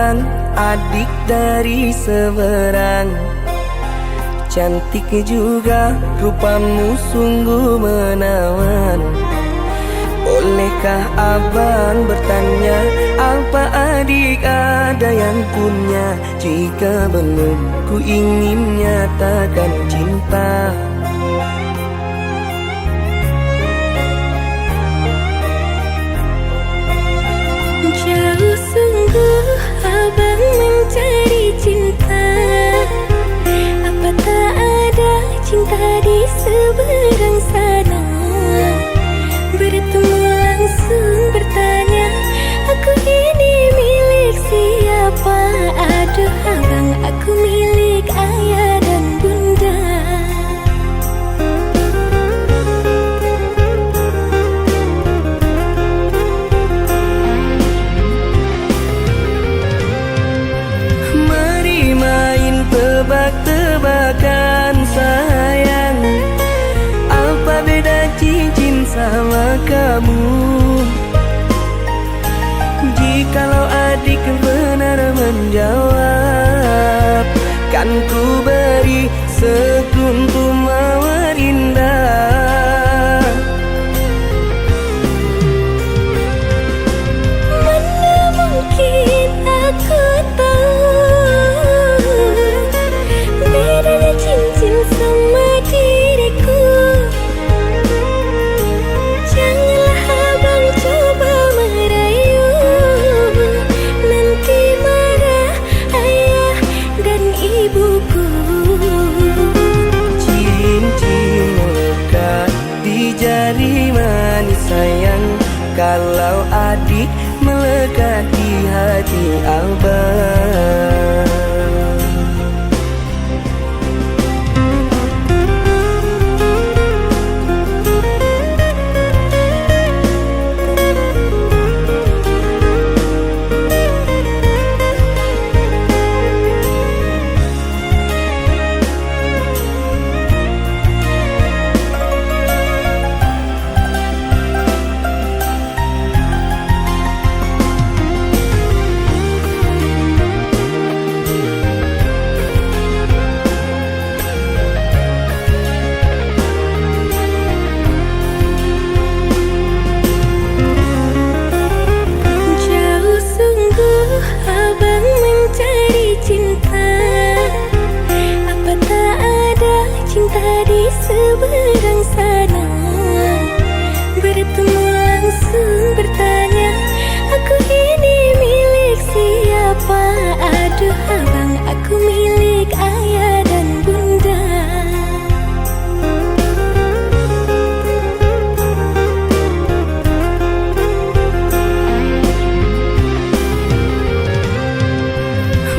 abang, adik dari seberang. Cantik juga rupamu sungguh menawan. Bolehkah abang bertanya, apa adik ada yang punya? Jika belum, ku ingin nyatakan cinta. Jauh sungguh abang mencari cinta. Apa tak ada cinta di seberang sana? Bertemu langsung bertanya, aku ini milik siapa? Aduh abang, aku milik ayah dan bunda. Mari main tebak-tebakan sayang, apa beda cincin sama kamu? Jikalau adik benar menjawab, kan ku beri sekuntum mawar indah. Mana mungkin aku tahu bedanya cincin sama diriku. Janganlah abang coba merayu, nanti marah ayah dan ibuku. Cincin melekat di jari manis sayang, kalau adik melekat di hati abang. Jauh sungguh abang mencari cinta. Apa tak ada cinta di seberang sana? Bertemu langsung bertanya, aku ini milik siapa? Aduh abang, aku milik ayah dan bunda.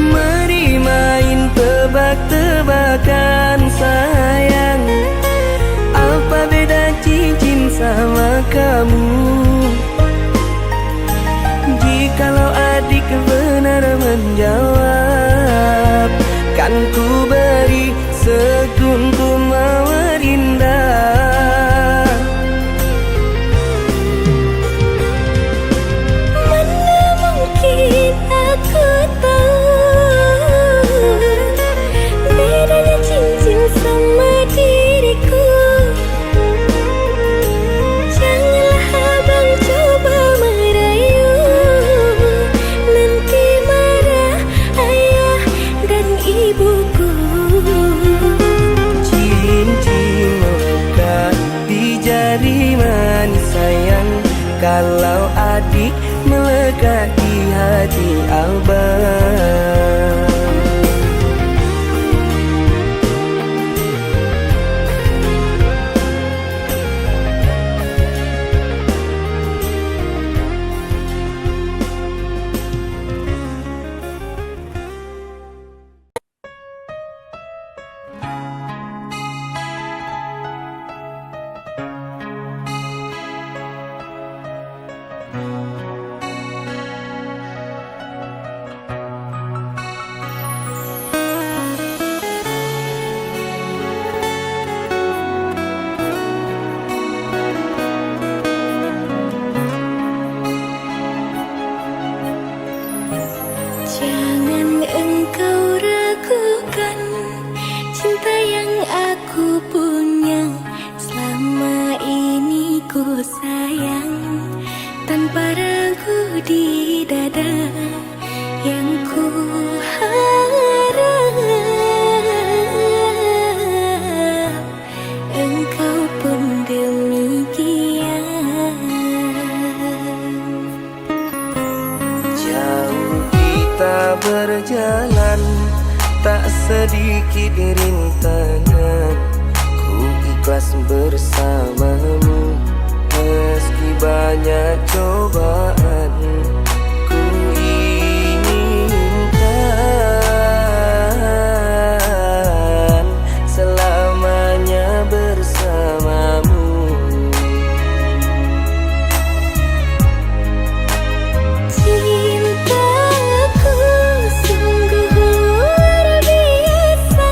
Mari main tebak-tebakan sayang, apa beda cincin sama kamu? Jikalau adik benar menjawab, kan ku beri sekuntum mawar indah. Mana mungkin aku tahu bedanya cincin sama diriku. Janganlah abang coba merayu, nanti marah ayah dan ibuku. Cincin melekat di jari manis sayang, kalau adik melekat di hati abang. sedikit rintangan, ku ikhlas bersamamu. Meski banyak cobaan, ku inginkan selamanya bersamamu. Cintaku sungguh luar biasa,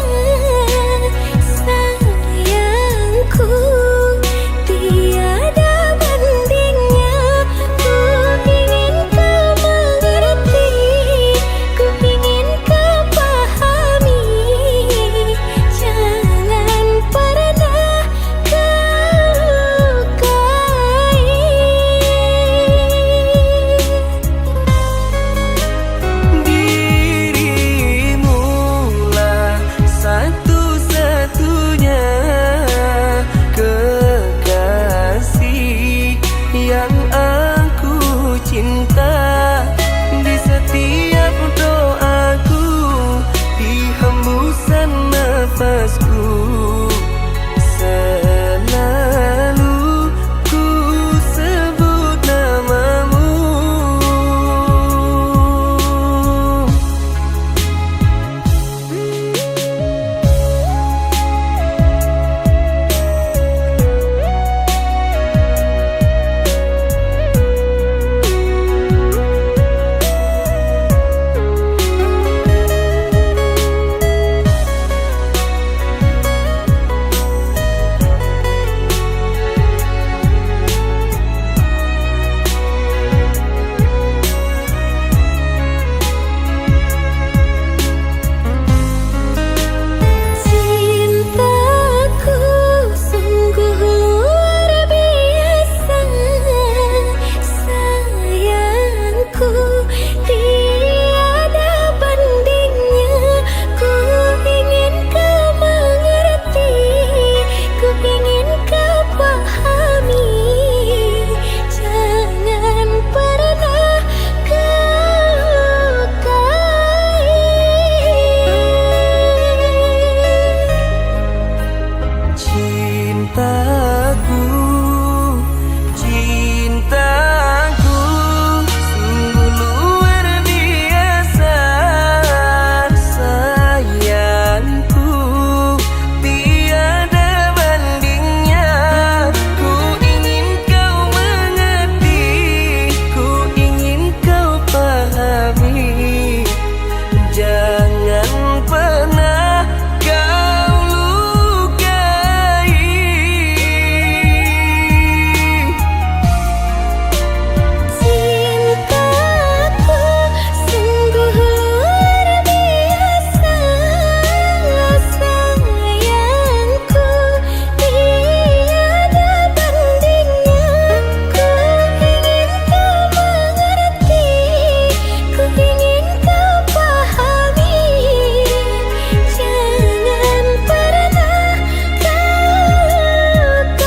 sayangku tiada bandingnya. Ku ingin kau mengerti, ku ingin kau pahami. Jangan pernah kau lukai. Dirimulah satu-satunya kekasih yang aku cinta. Di setiap doaku, di hembusan nafasku, selalu ku sebut namamu. Cintaku sungguh luar biasa, sayangku tiada bandingnya. Ku ingin kau mengerti, ku ingin kau pahami. Jangan pernah kau lukai. Cintaku, cintaku sungguh luar biasa, sayangku tiada bandingnya. Ku ingin kau mengerti, ku ingin kau pahami. Jangan pernah kau lukai. Cintaku sungguh luar biasa, sayangku tiada bandingnya. Ku ingin kau mengerti, ku ingin kau pahami. Jangan pernah kau lukai.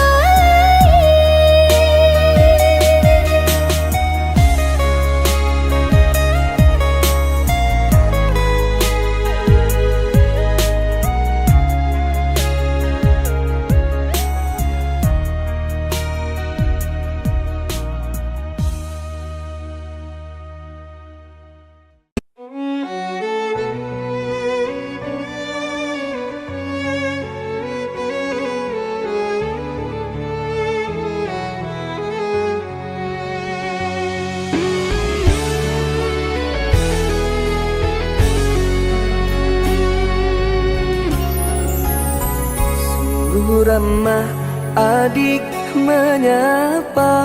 Sungguh ramah adik menyapa,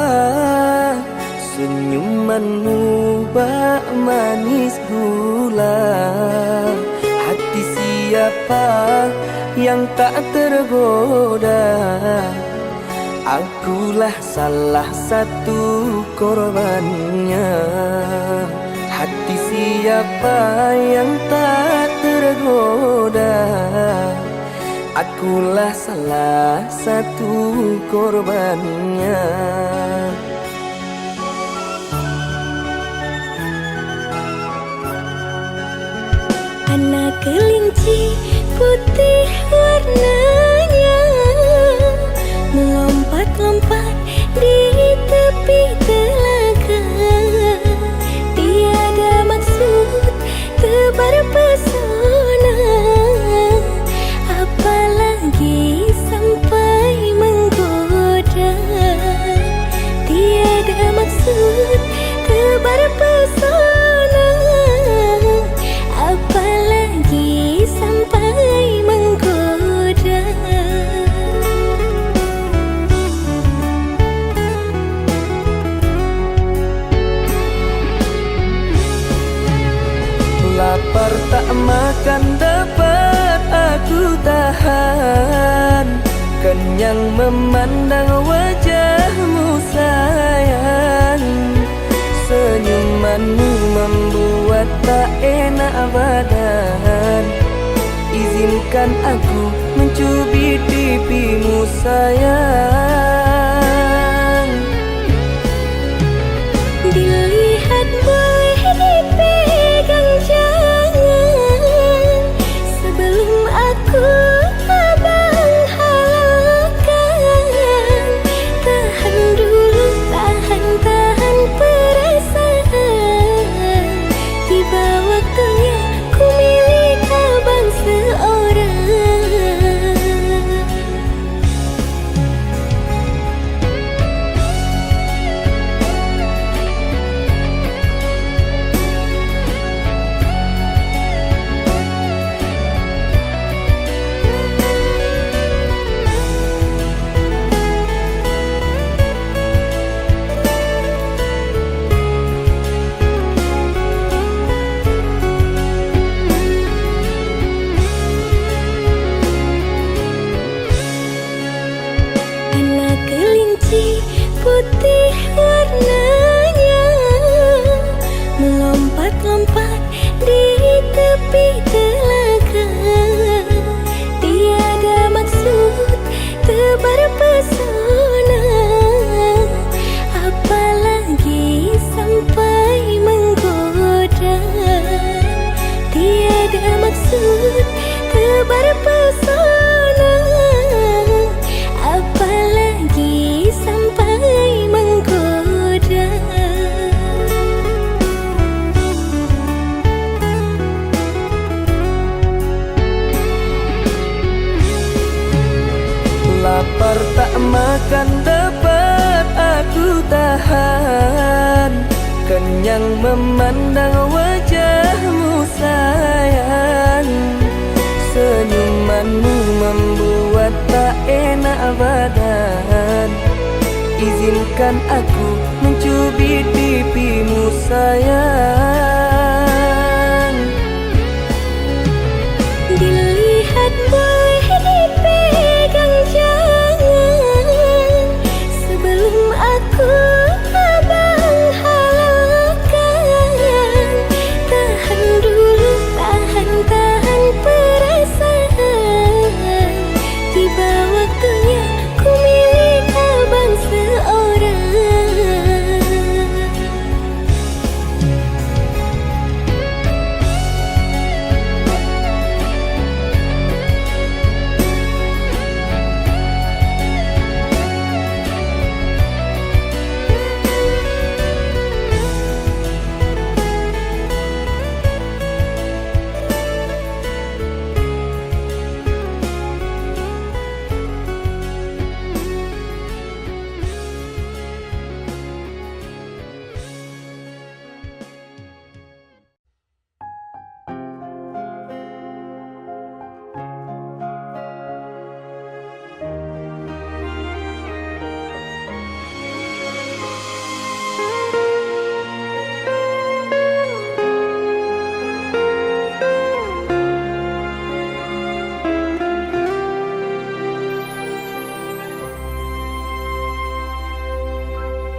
senyumanmu bak manis gula. Hati siapa yang tak tergoda? Akulah salah satu korbannya. Hati siapa yang tak tergoda? Akulah salah satu korbannya. Anak kelinci putih warnanya, melompat-lompat di tepi telaga. Tiada maksud tebar pesona, apalagi sampai menggoda. Tiada maksud tebar pesona, apalagi sampai menggoda. Lapar tak makan dapat aku tahan, kenyang memandang wajahmu sayang. Senyumanmu membuat tak enak badan, izinkan aku mencubit pipimu sayang. Dilihat boleh dipegang jangan, sebelum aku abang halalkan. Tahan dulu, tahan perasaan. Tiba waktunya ku milik abang seorang. Anak kelinci putih warnanya, melompat-lompat di tepi telaga. Tiada maksud tebar pesona, apalagi sampai menggoda. Tiada maksud tebar pesona, apalagi sampai menggoda. Lapar tak makan dapat aku tahan, kenyang memandang wajahmu sayang. Senyumanmu membuat tak enak badan, izinkan aku mencubit pipimu sayang. Dilihat boleh dipegang jangan, sebelum aku abang halalkan. Tahan dulu, tahan perasaan. Tiba waktunya ku milik abang seorang.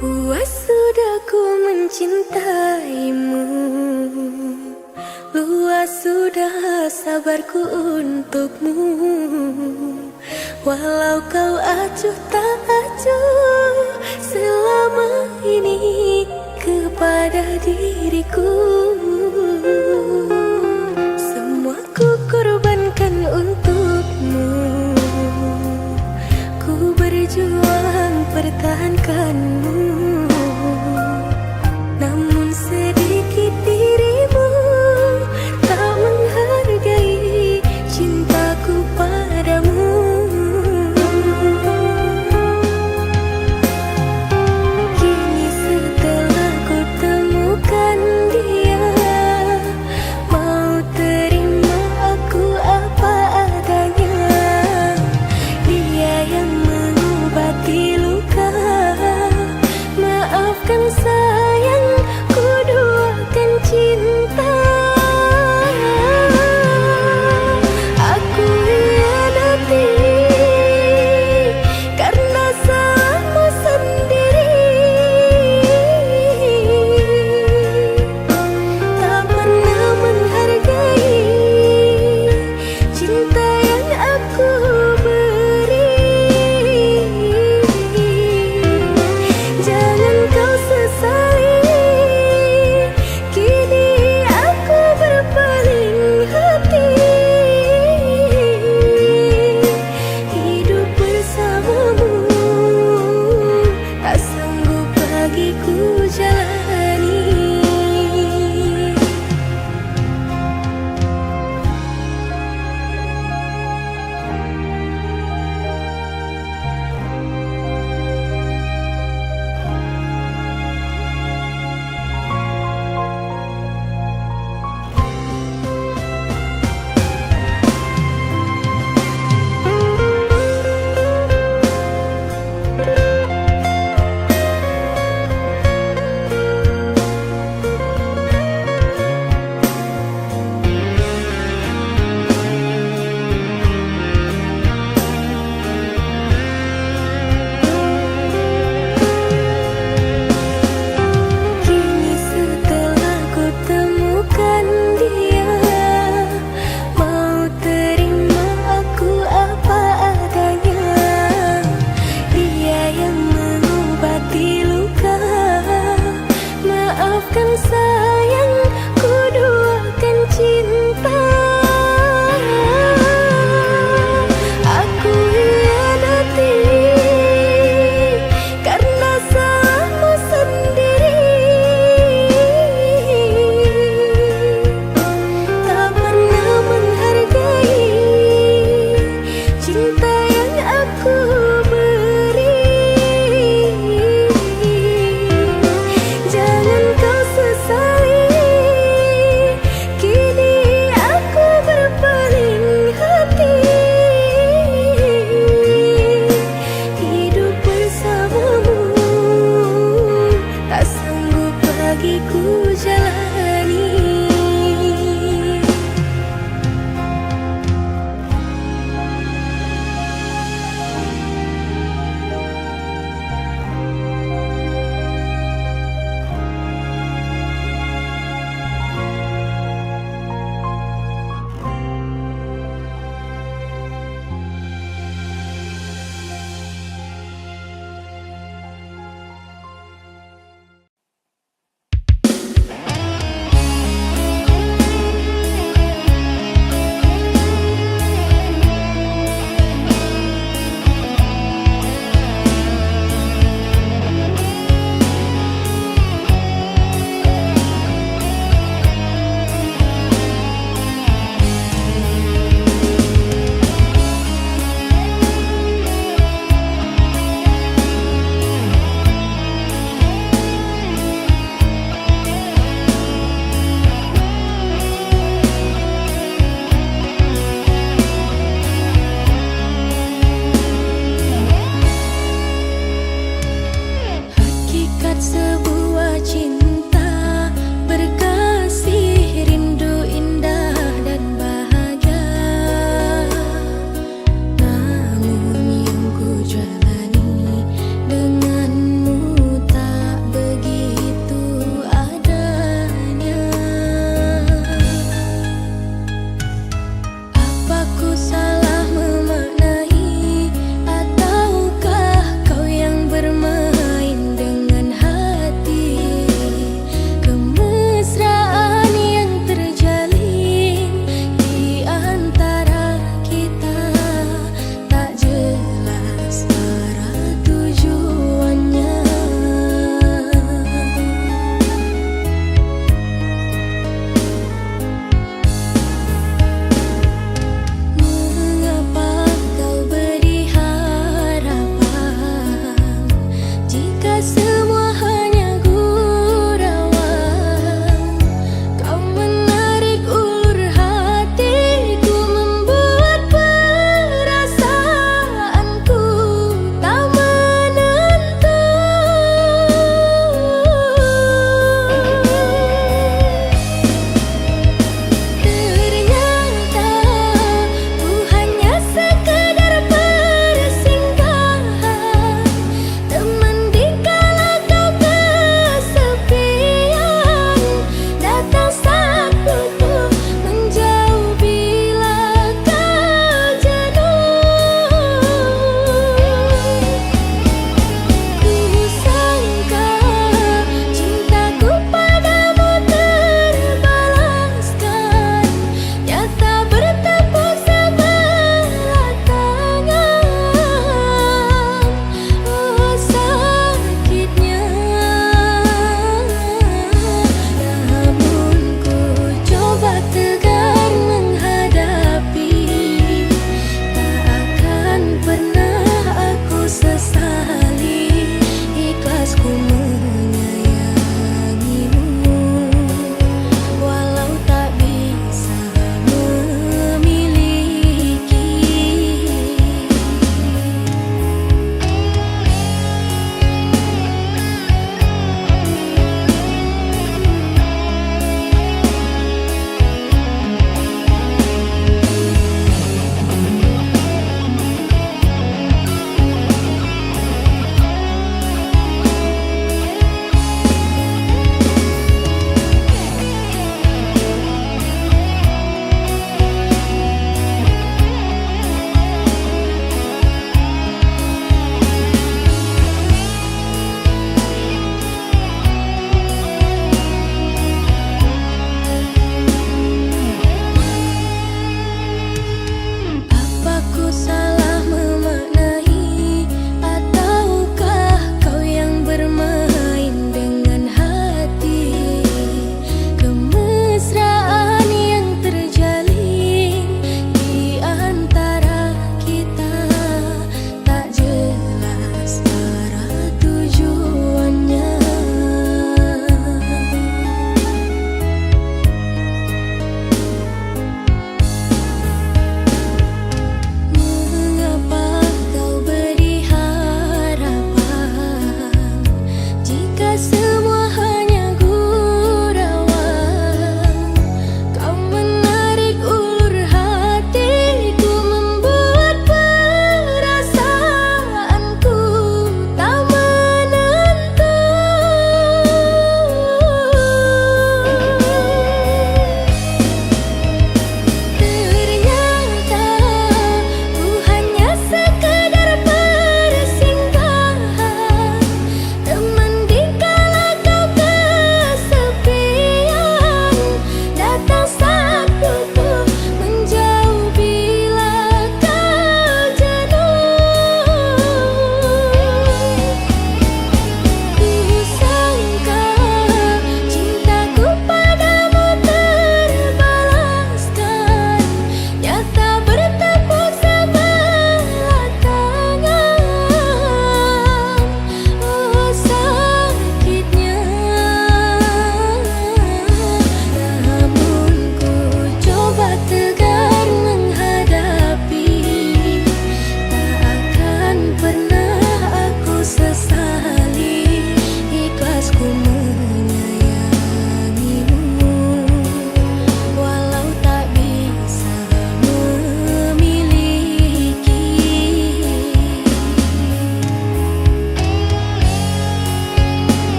Puas sudah ku mencintaimu, luas sudah sabarku untukmu. Walau kau acuh tak acuh selama ini kepada diriku, semua ku korbankan melupakanmu. Namun sedikit dirimu tak menghargai cintaku padamu. Kini setelah ku temukan dia, mau terima aku apa adanya. Dia yang mengobati luka,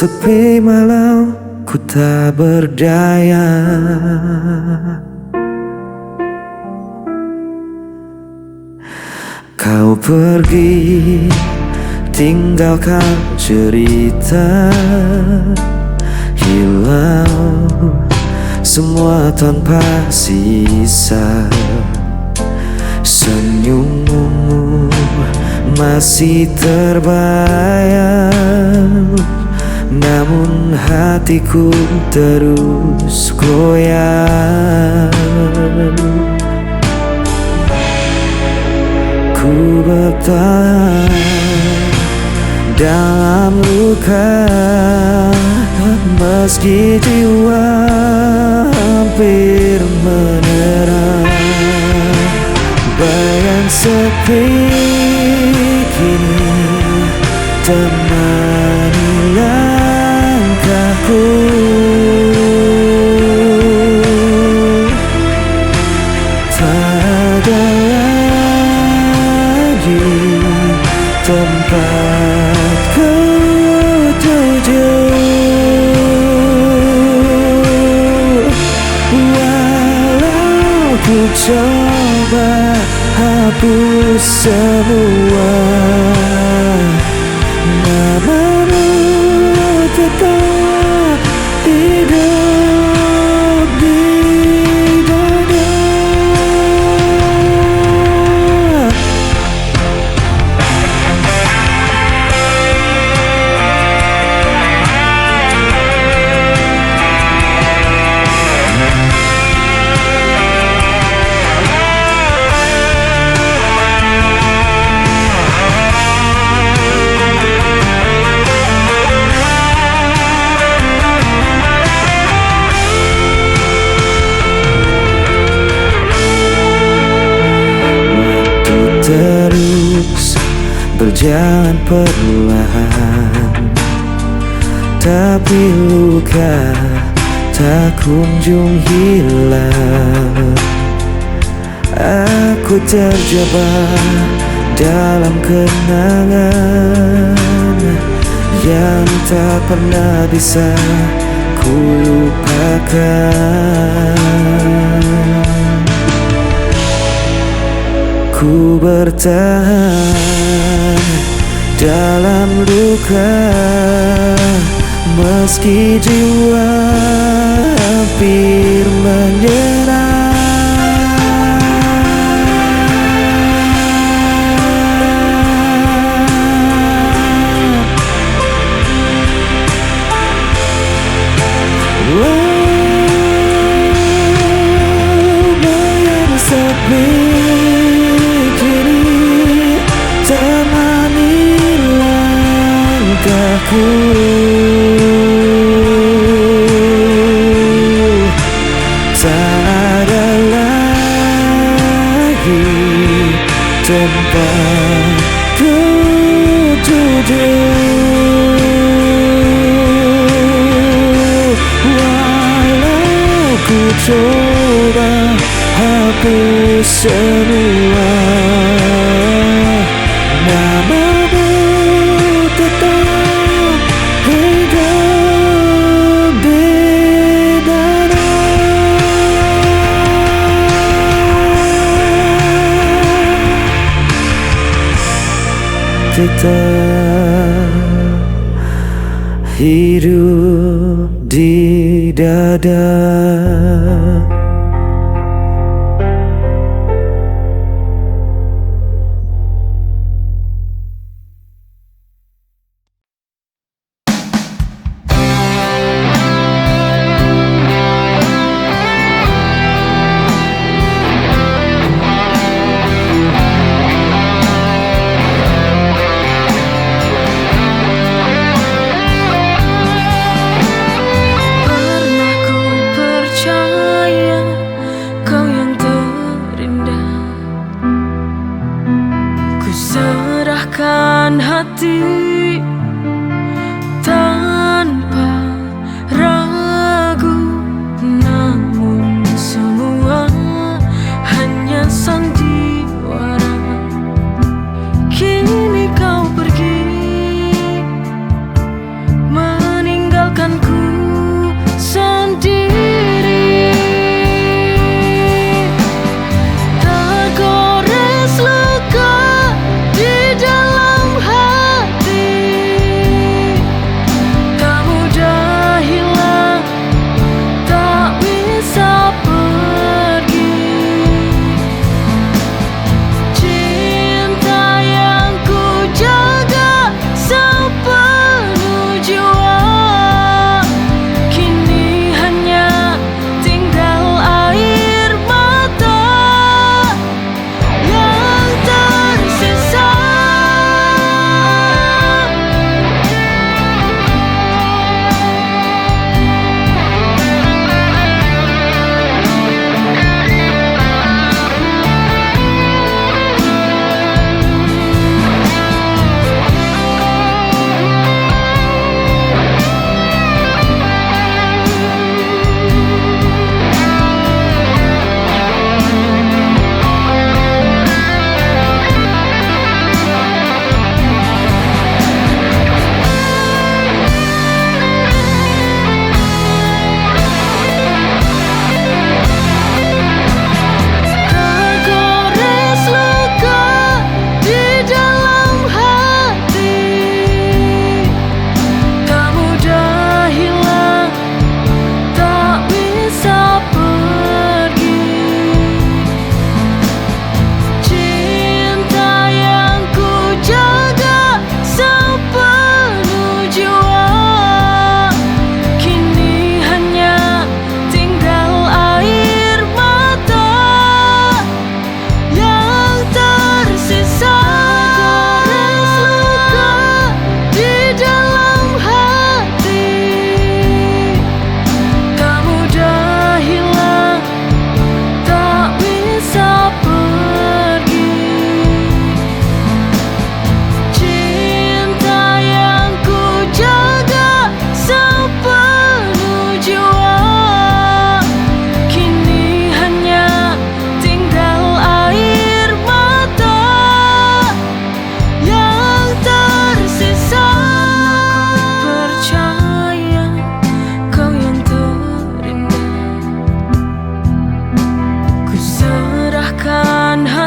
sepi malam ku tak berdaya. Kau pergi tinggalkan cerita, hilang semua tanpa sisa. Senyummu masih terbayang, namun hatiku terus goyang. Ku bertahan dalam luka, meski jiwa hampir menyerah. Bayang sepi kini temani langkahku. Tak ada lagi tempatku tuju. Walau ku coba hapus semua, namamu tetap hidup di dada. Terus berjalan perlahan, tapi luka tak kunjung hilang. Aku terjebak dalam kenangan yang tak pernah bisa ku lupakan. Ku bertahan dalam luka, meski jiwa hampir menyerah. Bayang sepi langkahku. Tak ada lagi tempatku tuju. Walau ku coba hapus semua, namamu tetap hidup di dada. Tetap hidup di dada. Serahkan hati tanpa ragu, namun semua hanya sandiwara. Kini kau pergi meninggalkan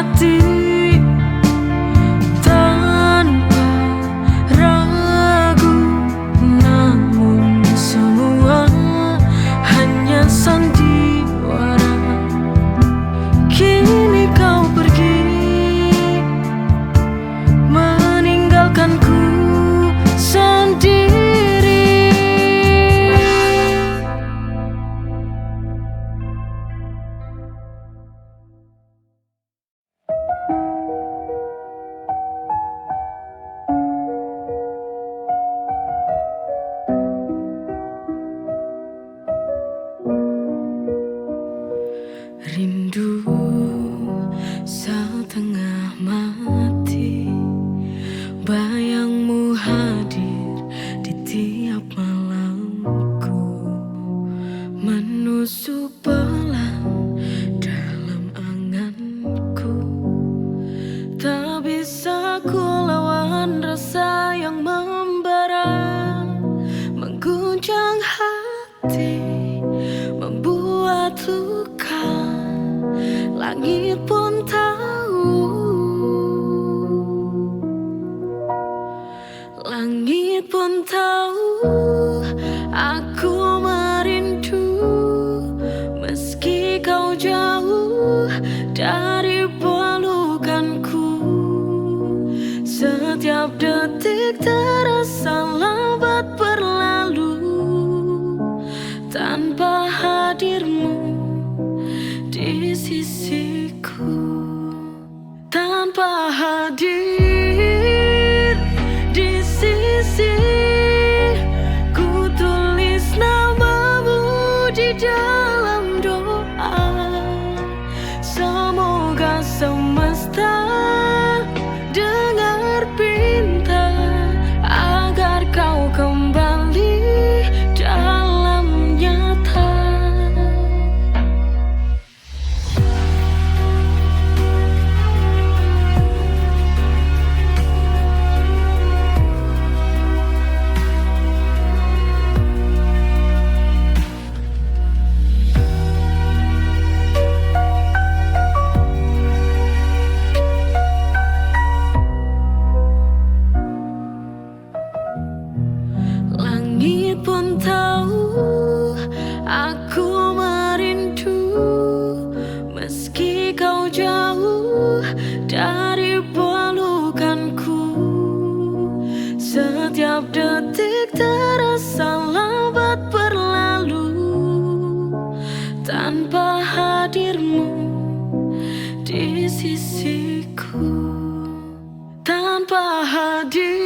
hati tanpa ragu, namun semua hanya sandiwara. Kini kau pergi meninggalkanku sendiri. Rindu setengah mati, bayangmu hadir di tiap malamku, menusuk pelan dalam anganku. Tak bisa ku lawan rasa yang membara, mengguncang hati, membuat luka. Langit pun tahu, langit pun tahu aku merindu, meski kau jauh dari pelukanku. Setiap detik terasa lambat berlalu tanpa hadirmu di sisiku, tanpa hadir di sisi. Ku tulis namamu di dalam doa, semoga semesta dengar pinta agar kau kembali dalam nyata. Langit pun tahu aku merindu, meski kau jauh dari pelukanku. Setiap detik terasa lambat berlalu tanpa hadirmu di sisiku, tanpa hadir